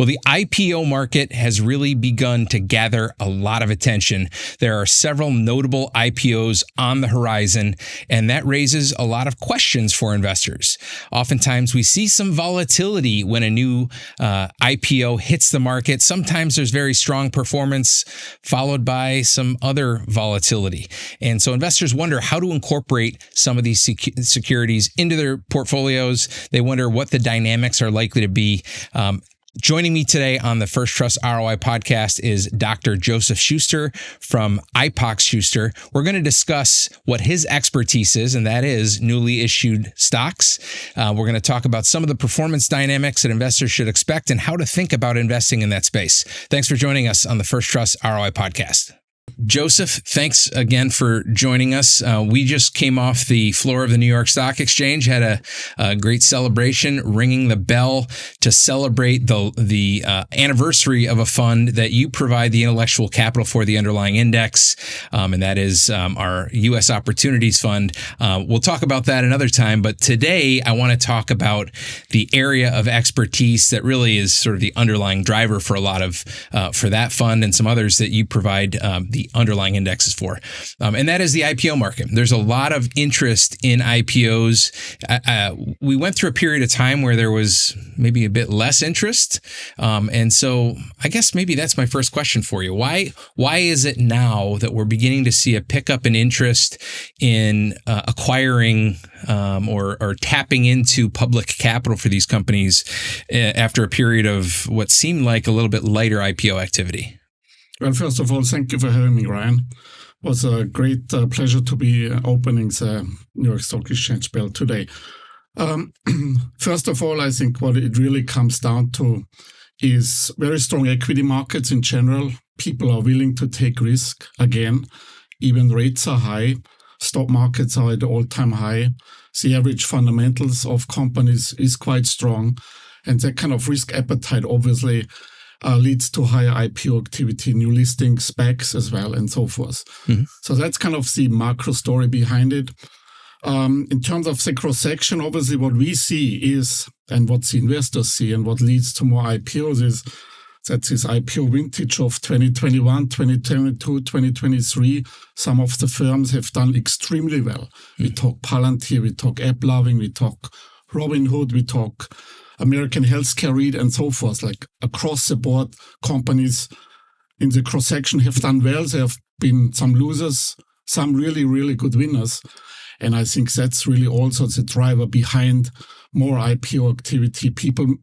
Well, the IPO market has really begun to gather a lot of attention. There are several notable IPOs on the horizon, and that raises a lot of questions for investors. Oftentimes, we see some volatility when a new IPO hits the market. Sometimes there's very strong performance, followed by some other volatility. And so investors wonder how to incorporate some of these securities into their portfolios. They wonder what the dynamics are likely to be. Joining me today on the First Trust ROI podcast is Dr. Josef Schuster from IPO Schuster. We're going to discuss what his expertise is, and that is newly issued stocks. We're going to talk about some of the performance dynamics that investors should expect and how to think about investing in that space. Thanks for joining us on the First Trust ROI podcast. Josef, thanks again for joining us. We just came off the floor of the New York Stock Exchange, had a great celebration, ringing the bell to celebrate the anniversary of a fund that you provide the intellectual capital for, the underlying index, and that is our U.S. Opportunities Fund. We'll talk about that another time, but today I want to talk about the area of expertise that really is sort of the underlying driver for a lot of for that fund and some others that you provide the underlying indexes for. And that is the IPO market. There's a lot of interest in IPOs. We went through a period of time where there was maybe a bit less interest. And so I guess maybe that's my first question for you. Why is it now that we're beginning to see a pickup in interest in acquiring or tapping into public capital for these companies after a period of what seemed like a little bit lighter IPO activity? Well, first of all, thank you for having me, Ryan. It was a great pleasure to be opening the New York Stock Exchange bell today. First of all, I think what it really comes down to is very strong equity markets in general. People are willing to take risk again. Even rates are high. Stock markets are at all-time high. The average fundamentals of companies is quite strong. And that kind of risk appetite, obviously, leads to higher IPO activity, new listings, specs as well, and so forth. Mm-hmm. So that's kind of the macro story behind it. In terms of the cross-section, obviously what we see is, and what the investors see and what leads to more IPOs is that this IPO vintage of 2021, 2022, 2023, some of the firms have done extremely well. Mm-hmm. We talk Palantir, we talk AppLovin, we talk Robinhood, we talk American Healthcare REIT, and so forth. Like across the board, companies in the cross-section have done well. There have been some losers, some really, really good winners. And I think that's really also the driver behind more IPO activity. People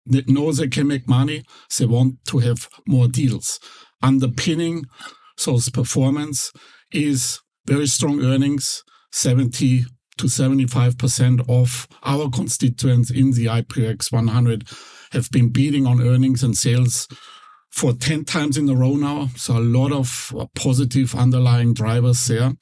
know they can make money. They want to have more deals. Underpinning those performance is very strong earnings, 70 to 75% of our constituents in the IPX 100 have been beating on earnings and sales for 10 times in a row now. So a lot of positive underlying drivers there.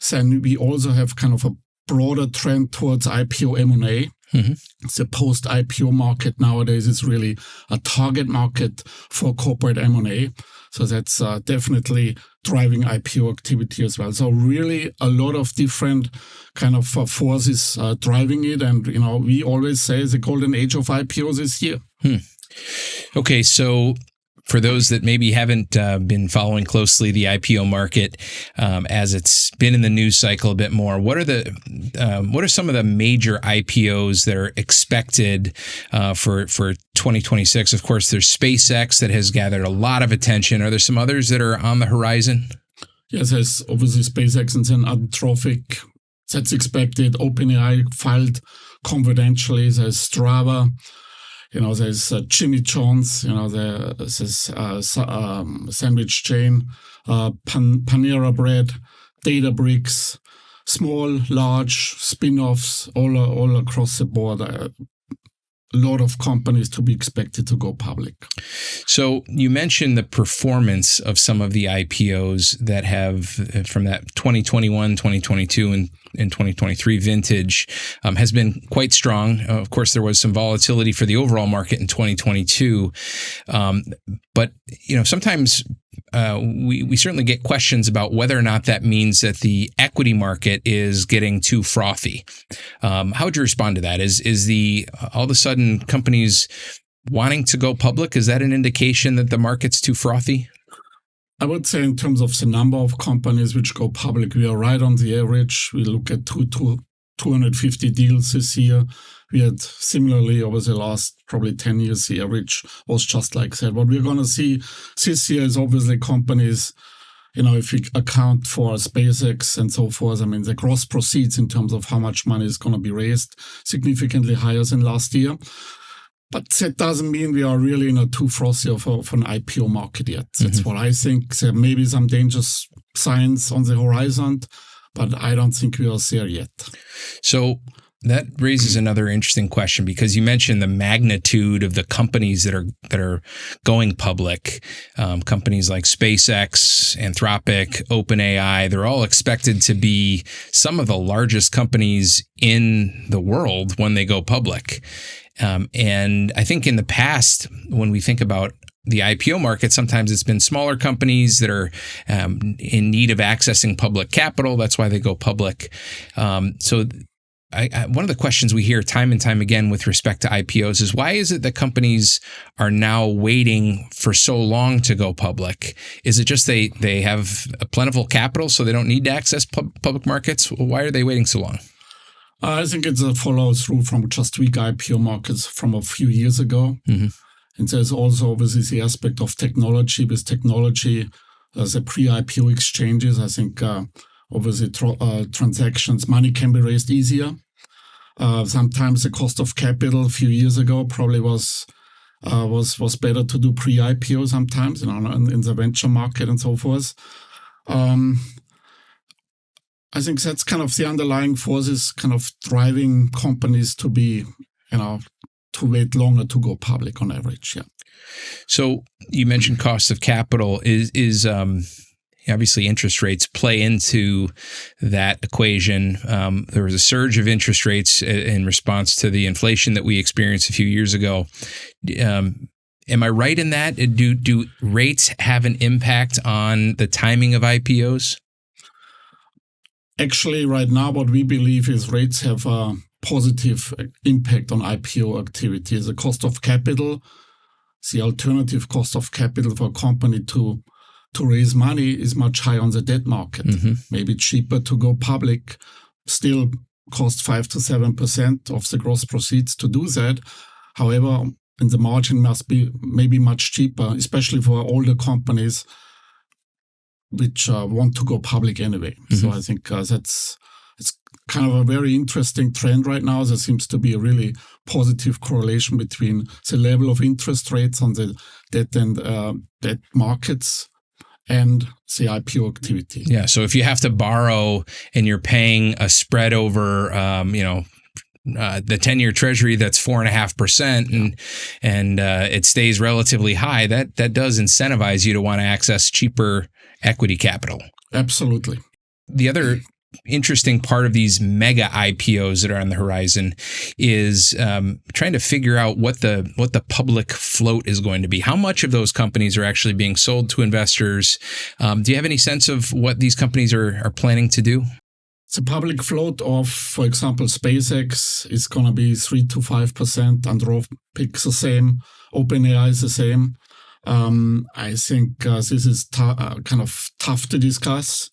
Then we also have kind of a broader trend towards IPO M&A. Mm-hmm. The post-IPO market nowadays is really a target market for corporate M&A. So that's definitely driving IPO activity as well. So really a lot of different kind of forces driving it. And, we always say the golden age of IPOs is here. Okay, so for those that maybe haven't been following closely the IPO market as it's been in the news cycle a bit more, what are some of the major IPOs that are expected for 2026? Of course, there's SpaceX that has gathered a lot of attention. Are there some others that are on the horizon? Yes, there's obviously SpaceX and then Anthropic. That's expected. OpenAI filed confidentially. There's Strava. There's Jimmy John's, there's sandwich chain, Panera Bread, Databricks, small, large spin-offs all across the board. A lot of companies to be expected to go public. So you mentioned the performance of some of the IPOs that have from that 2021, 2022, and 2023 vintage has been quite strong. Of course, there was some volatility for the overall market in 2022. But, sometimes we certainly get questions about whether or not that means that the equity market is getting too frothy. How would you respond to that? Is all of a sudden companies wanting to go public? Is that an indication that the market's too frothy? I would say in terms of the number of companies which go public, we are right on the average. We look at 250 deals this year. We had similarly over the last probably 10 years, the average was just like that. What we're going to see this year is obviously companies, if you account for SpaceX and so forth, I mean, the gross proceeds in terms of how much money is going to be raised significantly higher than last year. But that doesn't mean we are really in a too frothy of an IPO market yet. That's what I think. There may be some dangerous signs on the horizon, but I don't think we are there yet. So that raises another interesting question, because you mentioned the magnitude of the companies that are going public. Companies like SpaceX, Anthropic, OpenAI, they're all expected to be some of the largest companies in the world when they go public. And I think in the past, when we think about the IPO market, sometimes it's been smaller companies that are in need of accessing public capital. That's why they go public. So one of the questions we hear time and time again with respect to IPOs is, why is it that companies are now waiting for so long to go public? Is it just they have a plentiful capital, so they don't need to access public markets? Why are they waiting so long? I think it's a follow-through from just weak IPO markets from a few years ago. And there's also obviously the aspect of technology. With technology, the pre-IPO exchanges, I think obviously transactions, money can be raised easier. Sometimes the cost of capital a few years ago probably was better to do pre-IPO sometimes, in the venture market and so forth. I think that's kind of the underlying forces kind of driving companies to be, to wait longer to go public on average. Yeah. So you mentioned cost of capital. Is obviously interest rates play into that equation. There was a surge of interest rates in response to the inflation that we experienced a few years ago. Am I right in that? Do rates have an impact on the timing of IPOs? Actually, right now, what we believe is rates have a positive impact on IPO activity. The cost of capital, the alternative cost of capital for a company to raise money is much higher on the debt market. Maybe cheaper to go public, still cost 5 to 7% of the gross proceeds to do that. However, and the margin must be maybe much cheaper, especially for older companies which want to go public anyway. So I think it's kind of a very interesting trend right now. There seems to be a really positive correlation between the level of interest rates on the debt and debt markets and the IPO activity. Yeah. So if you have to borrow and you're paying a spread over, the 10-year treasury that's 4.5%, and it stays relatively high, that does incentivize you to want to access cheaper equity capital. Absolutely. The other interesting part of these mega IPOs that are on the horizon is trying to figure out what the public float is going to be. How much of those companies are actually being sold to investors? Do you have any sense of what these companies are planning to do? The public float of, for example, SpaceX is going to be 3 to 5%. Anthropic's the same. OpenAI is the same. I think this is kind of tough to discuss,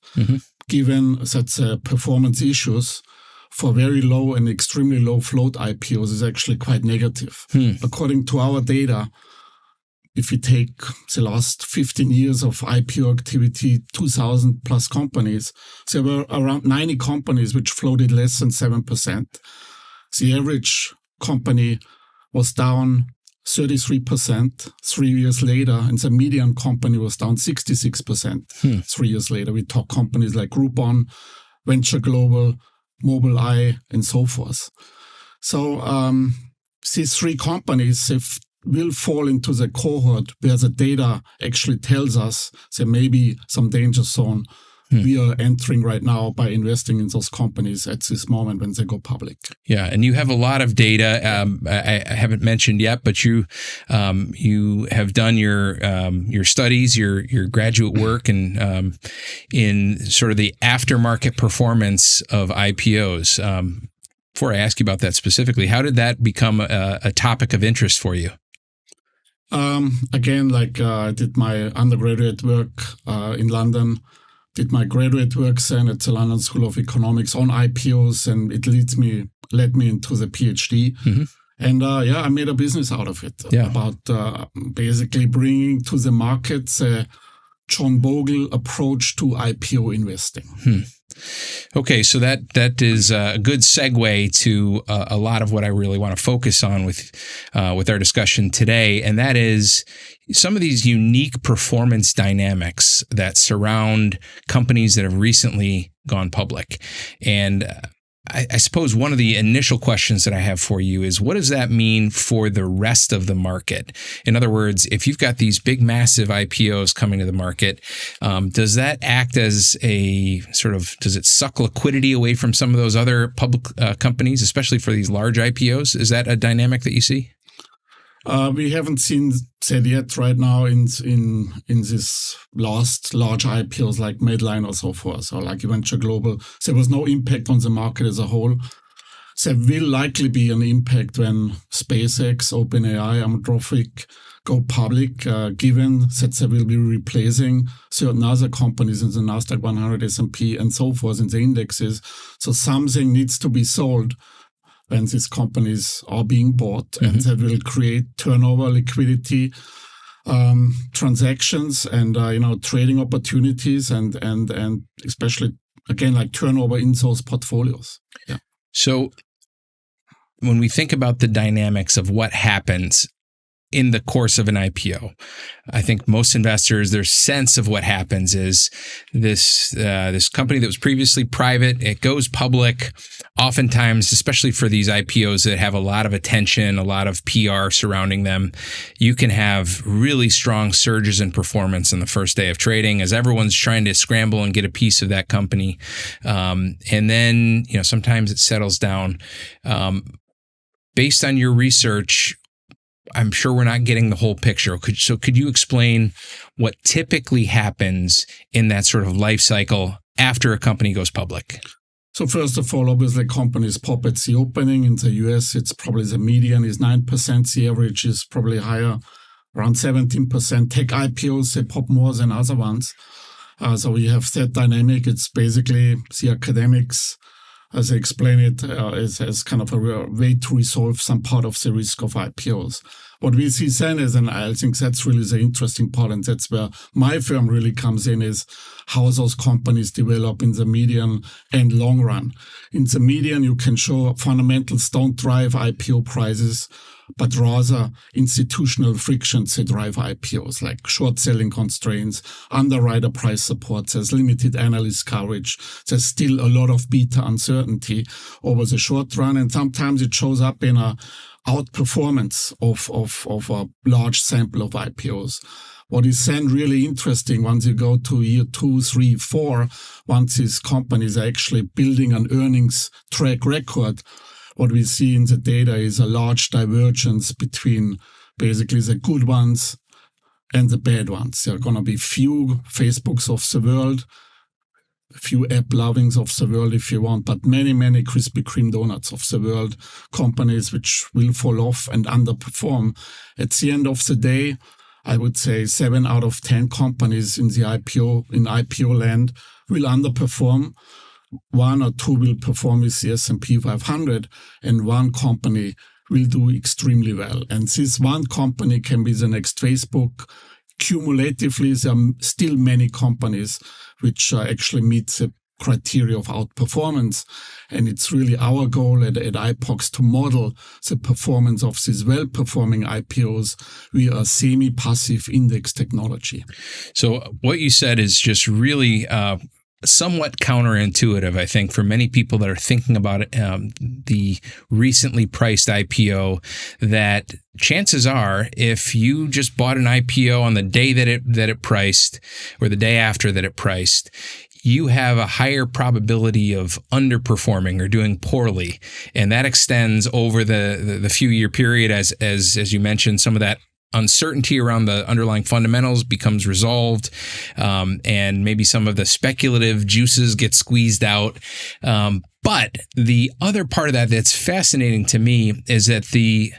given that performance issues for very low and extremely low float IPOs is actually quite negative. According to our data, if you take the last 15 years of IPO activity, 2,000 plus companies, there were around 90 companies which floated less than 7%. The average company was down 33% 3 years later, and the median company was down 66% 3 years later. We talk companies like Groupon, Venture Global, Mobileye, and so forth. So these three companies will fall into the cohort where the data actually tells us there may be some danger zone we are entering right now by investing in those companies at this moment when they go public. Yeah, and you have a lot of data. I haven't mentioned yet, but you have done your studies, your graduate work, and in sort of the aftermarket performance of IPOs. Before I ask you about that specifically, how did that become a topic of interest for you? Again, I did my undergraduate work in London, did my graduate work then at the London School of Economics on IPOs, and it led me into the PhD. Mm-hmm. And I made a business out of it about basically bringing to the markets a John Bogle approach to IPO investing. Okay, so that is a good segue to a lot of what I really want to focus on with our discussion today, and that is some of these unique performance dynamics that surround companies that have recently gone public. And I suppose one of the initial questions that I have for you is, what does that mean for the rest of the market? In other words, if you've got these big, massive IPOs coming to the market, does that act as a does it suck liquidity away from some of those other public companies, especially for these large IPOs? Is that a dynamic that you see? We haven't seen that yet right now in this last large IPOs like Medline or so forth, or like Venture Global. There was no impact on the market as a whole. There will likely be an impact when SpaceX, OpenAI, Anthropic go public, given that they will be replacing certain other companies in the Nasdaq 100, S&P, and so forth in the indexes. So something needs to be sold when these companies are being bought, and that will create turnover, liquidity, transactions, and trading opportunities, and especially again like turnover in those portfolios. Yeah. So when we think about the dynamics of what happens in the course of an IPO, I think most investors, their sense of what happens is this company that was previously private, it goes public. Oftentimes, especially for these IPOs that have a lot of attention, a lot of PR surrounding them, you can have really strong surges in performance in the first day of trading as everyone's trying to scramble and get a piece of that company. And then, sometimes it settles down. Based on your research, I'm sure we're not getting the whole picture. Could you explain what typically happens in that sort of life cycle after a company goes public? So first of all, obviously companies pop at the opening. In the US, it's probably the median is 9%. The average is probably higher, around 17%. Tech IPOs, they pop more than other ones. So we have that dynamic. It's basically the academics, as I explain it, as kind of a way to resolve some part of the risk of IPOs. What we see then is, and I think that's really the interesting part, and that's where my firm really comes in, is how those companies develop in the medium and long run. In the medium, you can show fundamentals don't drive IPO prices, but rather institutional frictions that drive IPOs, like short selling constraints, underwriter price support, there's limited analyst coverage, there's still a lot of beta uncertainty over the short run, and sometimes it shows up in a outperformance of a large sample of IPOs. What is then really interesting once you go to year 2, 3, 4, once these companies are actually building an earnings track record, what we see in the data is a large divergence between basically the good ones and the bad ones. There are going to be few Facebooks of the world, few app lovings of the world if you want, but many, many Krispy Kreme donuts of the world, companies which will fall off and underperform. At the end of the day, I would say 7 out of 10 companies in IPO land will underperform. 1 or 2 will perform with the S&P 500, and 1 company will do extremely well. And this 1 company can be the next Facebook. Cumulatively, there are still many companies which actually meet the criteria of outperformance. And it's really our goal at IPOX to model the performance of these well-performing IPOs via a semi-passive index technology. So what you said is just really somewhat counterintuitive, I think, for many people that are thinking about the recently priced IPO, that chances are if you just bought an IPO on the day that it priced or the day after that it priced, you have a higher probability of underperforming or doing poorly. And that extends over the few year period as you mentioned, some of that uncertainty around the underlying fundamentals becomes resolved, and maybe some of the speculative juices get squeezed out. But the other part of that that's fascinating to me is that the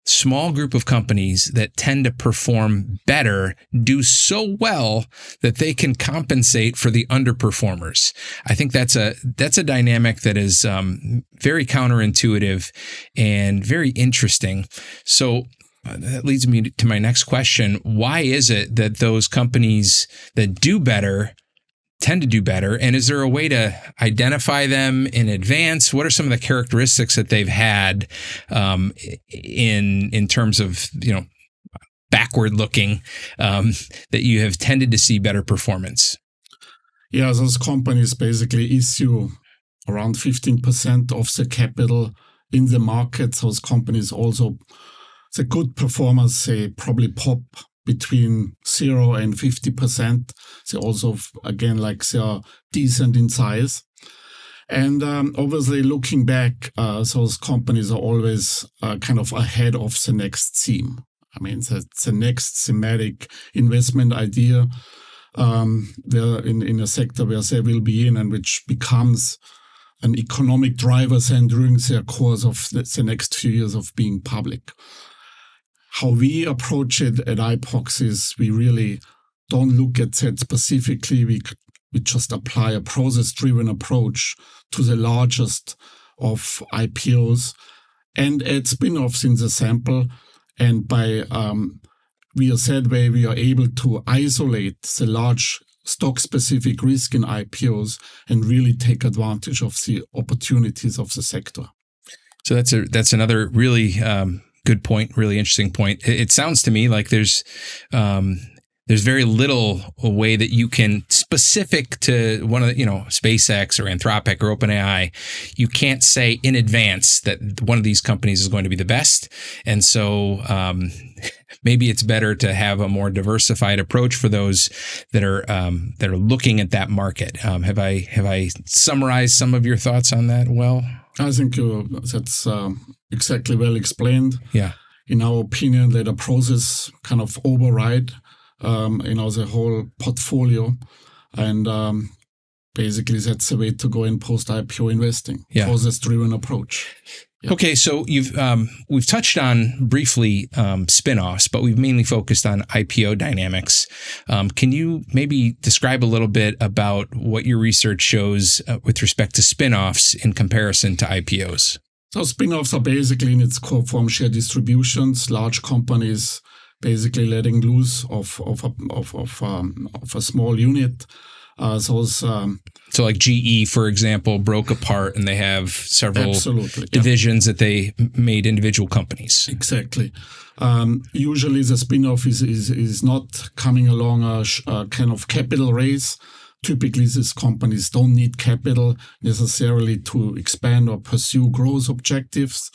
small group of companies that tend to perform better do so well that they can compensate for the underperformers. I think that's a dynamic that is very counterintuitive and very interesting. So that leads me to my next question. Why is it that those companies that do better tend to do better? And is there a way to identify them in advance? What are some of the characteristics that they've had in terms of, backward looking, that you have tended to see better performance? Yeah, those companies basically issue around 15% of the capital in the market. Those companies also, the good performers, they probably pop between 0 and 50%. They also, again, they are decent in size. And obviously, looking back, those companies are always kind of ahead of the next theme. I mean, the next thematic investment idea they're in a sector where they will be in, and which becomes an economic driver then during their course of the next few years of being public. How we approach it at IPOX is we really don't look at that specifically. We just apply a process-driven approach to the largest of IPOs and add spin-offs in the sample. And by that way, we are able to isolate the large stock-specific risk in IPOs and really take advantage of the opportunities of the sector. So that's another really good point, really interesting point. It sounds to me like there's very little way that you can, specific to one of the, SpaceX or Anthropic or OpenAI, you can't say in advance that one of these companies is going to be the best. And so maybe it's better to have a more diversified approach for those that are looking at that market. Have I summarized some of your thoughts on that well? I think that's exactly well explained. Yeah. In our opinion, let a process kind of override the whole portfolio, and basically that's the way to go in post-IPO investing. Yeah. Process-driven approach. Yeah. Okay, so we've touched on briefly spin-offs, but we've mainly focused on IPO dynamics. Can you maybe describe a little bit about what your research shows with respect to spin-offs in comparison to IPOs? So spin-offs are basically in its core form share distributions, large companies basically letting loose of a small unit. So like GE, for example, broke apart and they have several divisions that they made individual companies. Exactly. Usually the spin-off is not coming along a kind of capital raise. Typically, these companies don't need capital necessarily to expand or pursue growth objectives.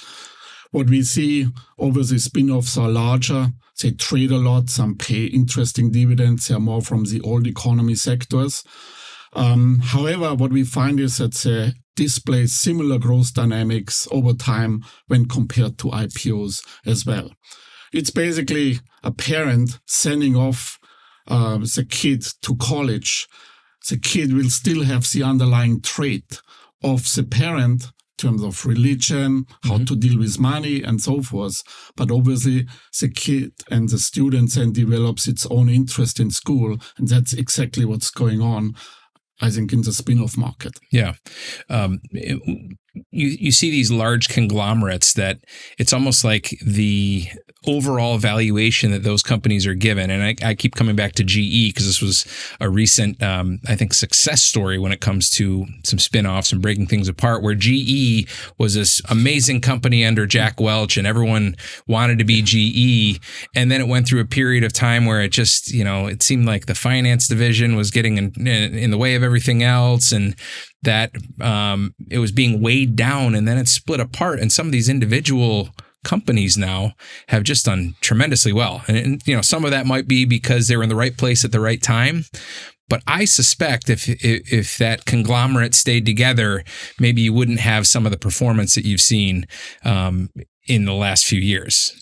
What we see, obviously, spin-offs are larger. They trade a lot. Some pay interesting dividends. They are more from the old economy sectors. However, what we find is that they display similar growth dynamics over time when compared to IPOs as well. It's basically a parent sending off the kid to college. The kid will still have the underlying trait of the parent in terms of religion, how to deal with money, and so forth. But obviously, the kid and the student then develops its own interest in school, and that's exactly what's going on, I think, in the spin-off market. Yeah. You see these large conglomerates that it's almost like the overall valuation that those companies are given. And I keep coming back to GE because this was a recent, I think, success story when it comes to some spinoffs and breaking things apart, where GE was this amazing company under Jack Welch and everyone wanted to be GE. And then it went through a period of time where it just, it seemed like the finance division was getting in the way of everything else, and that it was being weighed down, and then it split apart. And some of these individual companies now have just done tremendously well. And some of that might be because they were in the right place at the right time. But I suspect if that conglomerate stayed together, maybe you wouldn't have some of the performance that you've seen in the last few years.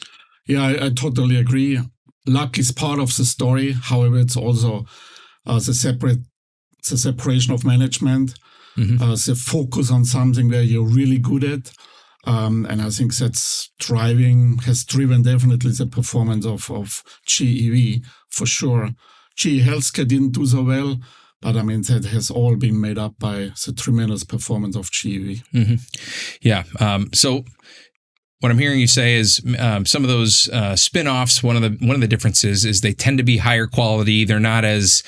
Yeah, I totally agree. Luck is part of the story. However, it's also the separation of management, the focus on something where you're really good at. And I think has driven definitely the performance of GEV for sure. GE Healthcare didn't do so well, but I mean, that has all been made up by the tremendous performance of GEV. Mm-hmm. Yeah. So what I'm hearing you say is some of those spin-offs, one of the differences is they tend to be higher quality. They're not as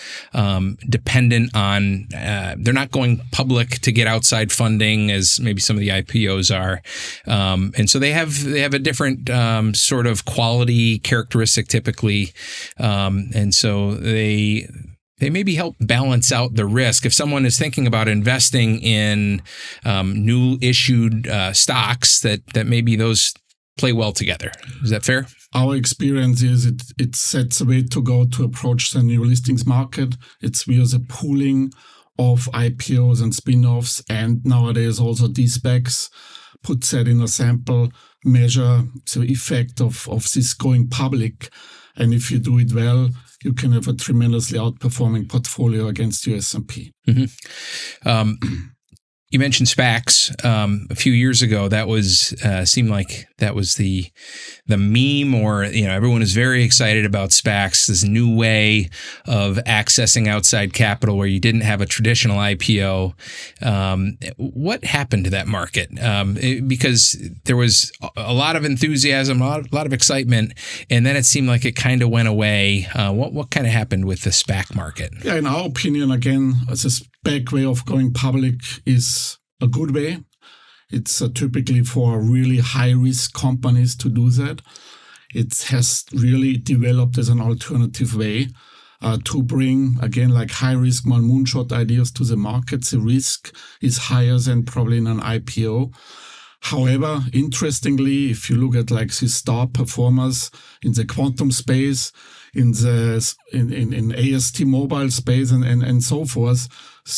dependent on, they're not going public to get outside funding as maybe some of the IPOs are. And so they have a different sort of quality characteristic typically. And so they maybe help balance out the risk. If someone is thinking about investing in new issued stocks, that maybe those play well together. Is that fair? Our experience is it sets a way to go to approach the new listings market. It's via the pooling of IPOs and spin-offs, and nowadays also de-SPACs. Put that in a sample, measure the effect of this going public. And if you do it well, you can have a tremendously outperforming portfolio against your S&P. Mm-hmm. You mentioned SPACs a few years ago. That was seemed like that was the meme, or everyone is very excited about SPACs, this new way of accessing outside capital where you didn't have a traditional IPO. What happened to that market? Because there was a lot of enthusiasm, a lot of excitement, and then it seemed like it kind of went away. What kind of happened with the SPAC market? Yeah, in our opinion, again, the SPAC way of going public is a good way. It's typically for really high-risk companies to do that. It has really developed as an alternative way to bring, again, like high-risk, more moonshot ideas to the market. The risk is higher than probably in an IPO. However, interestingly, if you look at like the star performers in the quantum space, in AST mobile space and so forth,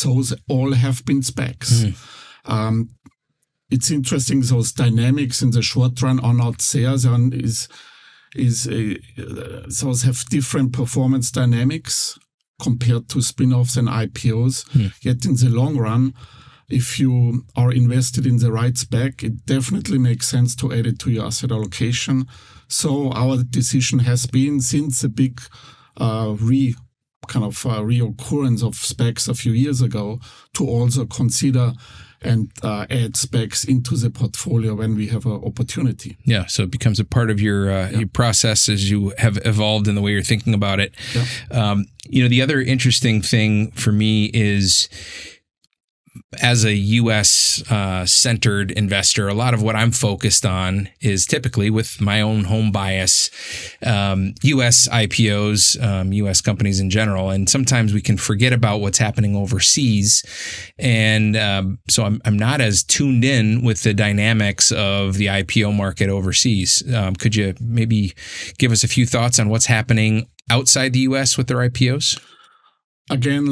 those all have been SPACs. Mm. It's interesting, those dynamics in the short run are not there. Those have different performance dynamics compared to spin-offs and IPOs. Mm. Yet in the long run, if you are invested in the right SPAC, it definitely makes sense to add it to your asset allocation. So our decision has been, since the big reoccurrence of SPACs a few years ago, to also consider and add SPACs into the portfolio when we have an opportunity. Yeah, so it becomes a part of your process as you have evolved in the way you're thinking about it. Yeah. The other interesting thing for me is, as a U.S. centered investor, a lot of what I'm focused on is typically, with my own home bias, U.S. IPOs, U.S. companies in general. And sometimes we can forget about what's happening overseas. And so I'm not as tuned in with the dynamics of the IPO market overseas. Could you maybe give us a few thoughts on what's happening outside the U.S. with their IPOs? Again,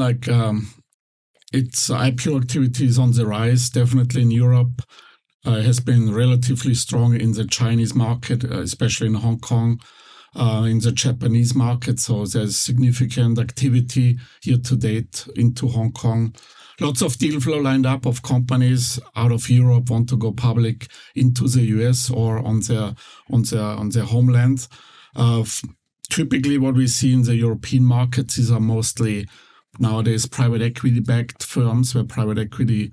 its IPO activity is on the rise, definitely in Europe. Has been relatively strong in the Chinese market, especially in Hong Kong, in the Japanese market. So there's significant activity year to date into Hong Kong. Lots of deal flow lined up of companies out of Europe want to go public into the US or on their homeland. Typically, what we see in the European markets, these are mostly nowadays private equity-backed firms where private equity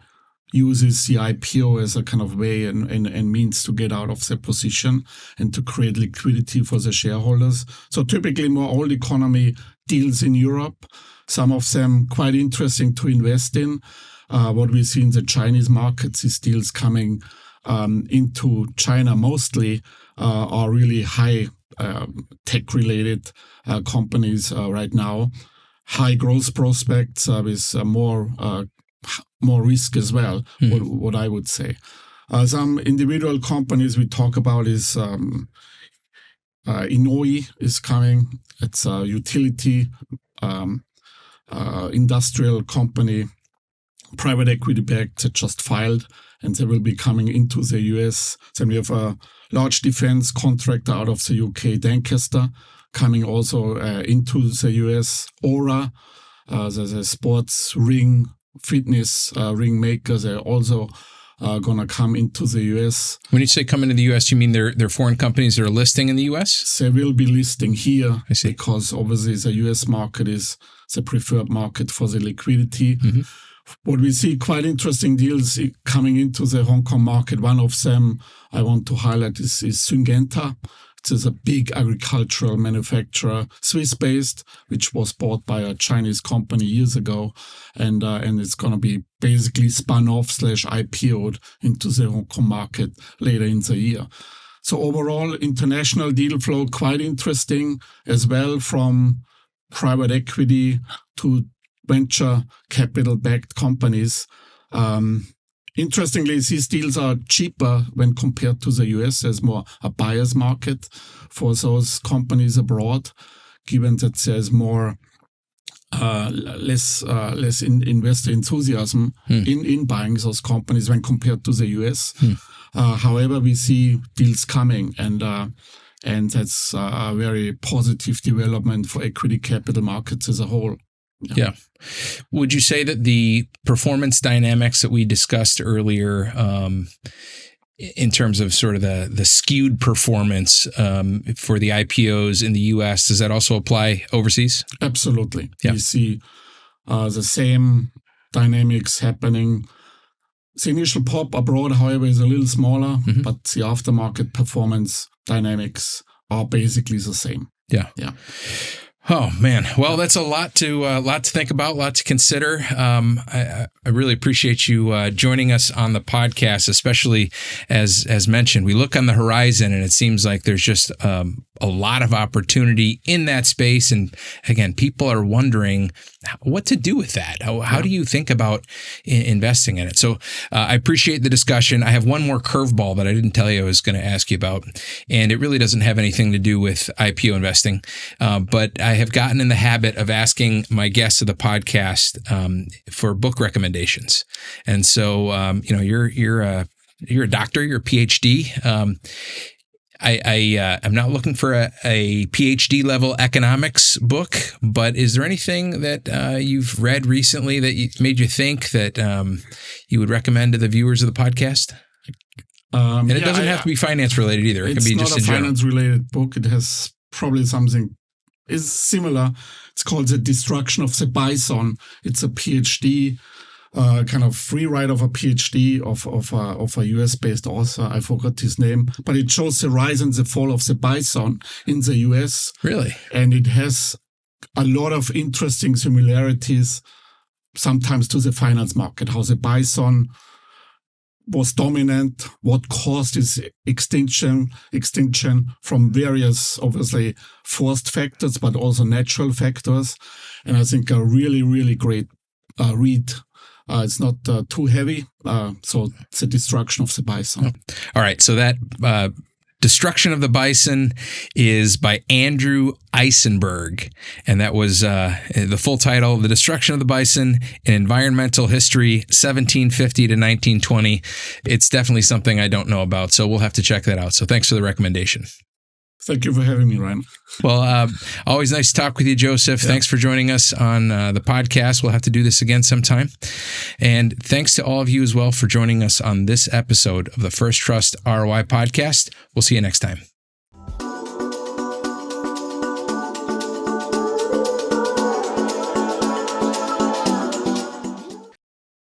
uses the IPO as a kind of way and means to get out of their position and to create liquidity for the shareholders. So typically more old economy deals in Europe, some of them quite interesting to invest in. What we see in the Chinese markets is deals coming into China mostly are really high tech-related companies right now. High growth prospects with more risk as well, what I would say. Some individual companies we talk about is Inouye is coming. It's a utility industrial company, private equity backed, that just filed, and they will be coming into the US. Then we have a large defense contractor out of the UK, Lancaster, coming also into the US. Aura, the sports ring, fitness ring makers, they're also going to come into the US. When you say come into the US, you mean they're foreign companies that are listing in the US? They will be listing here. I see. Because obviously the US market is the preferred market for the liquidity. Mm-hmm. But we see quite interesting deals coming into the Hong Kong market. One of them I want to highlight is Syngenta. It is a big agricultural manufacturer, Swiss-based, which was bought by a Chinese company years ago. And it's going to be basically spun off / IPO'd into the Hong Kong market later in the year. So overall, international deal flow, quite interesting as well, from private equity to venture capital-backed companies. Interestingly, these deals are cheaper when compared to the US. There's more a buyer's market for those companies abroad, given that there's more less investor enthusiasm in buying those companies when compared to the US. However, we see deals coming, and that's a very positive development for equity capital markets as a whole. Yeah. Would you say that the performance dynamics that we discussed earlier, in terms of sort of the skewed performance for the IPOs in the US, does that also apply overseas? Absolutely. Yeah. We see the same dynamics happening. The initial pop abroad, however, is a little smaller, but the aftermarket performance dynamics are basically the same. Yeah. Yeah. Oh man, well, that's a lot to think about, a lot to consider. I really appreciate you joining us on the podcast, especially as mentioned. We look on the horizon, and it seems like there's just a lot of opportunity in that space. And again, people are wondering what to do with that. How do you think about investing in it? So I appreciate the discussion. I have one more curveball that I didn't tell you I was going to ask you about, and it really doesn't have anything to do with IPO investing, but I have gotten in the habit of asking my guests of the podcast for book recommendations. And so, you're a doctor, you're a PhD. I'm not looking for a PhD level economics book, but is there anything that you've read recently that made you think that you would recommend to the viewers of the podcast? And it doesn't have to be finance related either. It can be just in general. It's not a finance related book. It has probably something is similar. It's called The Destruction of the Bison. It's a PhD, kind of rewrite of a PhD of a US-based author. I forgot his name, but it shows the rise and the fall of the bison in the US. Really? And it has a lot of interesting similarities, sometimes to the finance market, how the bison was dominant, what caused its extinction from various, obviously, forced factors, but also natural factors. And I think a really, really great read. It's not too heavy. So it's The Destruction of the Bison. All right. So that Destruction of the Bison is by Andrew Eisenberg. And that was the full title, The Destruction of the Bison in Environmental History, 1750 to 1920. It's definitely something I don't know about, so we'll have to check that out. So thanks for the recommendation. Thank you for having me, Ryan. Well, always nice to talk with you, Josef. Yeah. Thanks for joining us on the podcast. We'll have to do this again sometime. And thanks to all of you as well for joining us on this episode of the First Trust ROI podcast. We'll see you next time.